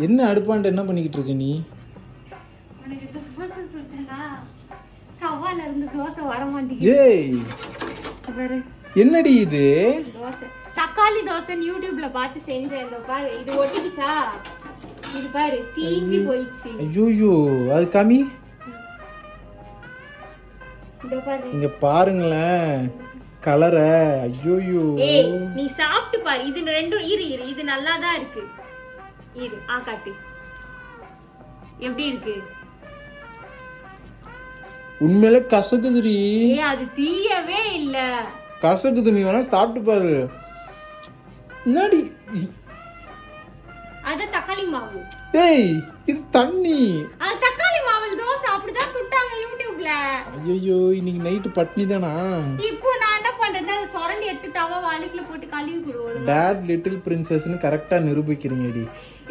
என்ன அடுப்பான்ட்டு என்ன பண்ணிக்கிட்டு இருக்க நீ? உனக்கு தோசை சுட்டனா கவால இருந்து தோசை வர மாட்டேங்குது. ஏய் பாரு என்னடி இது? தோசை தக்காளி தோசைன்னு யூடியூப்ல பார்த்து செஞ்சேன். இந்த பாரு இது ஒட்டிக்கிச்சா? இது பாரு தீஞ்சு போயிடுச்சு. ஐயோ அது கம்மி. இத பாரு இங்க பாருங்களேன் கலர. ஐயோ ஏய் நீ சாப்பிட்டு பாரு. இது ரெண்டும் இரு இது நல்லா தான் இருக்கு. இரு காட்டு எப்படி இருக்கு. உண்மையில கசக்குதுடி. ஏய் அது தீயவே இல்ல. கசக்குது, நீ வேணா சாப்பிட்டு பாரு. என்னடி அது தக்காளி மாவு. ஏய் இது தண்ணி. அது தக்காளி மாவு தோசை அப்படிதான் சுட்டாங்க யூடியூப்ல. ஐயோ இன்னைக்கு நைட்டு பட்னி தானா? இப்போ நான் என்ன பண்றது? அதை சொரண்டி எடுத்து தவா வாளிக்குள்ள போட்டு கழுவி கொடுவோம். டாட் லிட்டில் பிரின்சஸ்னு கரெக்டா நிரூபிக்கிறீங்கடி.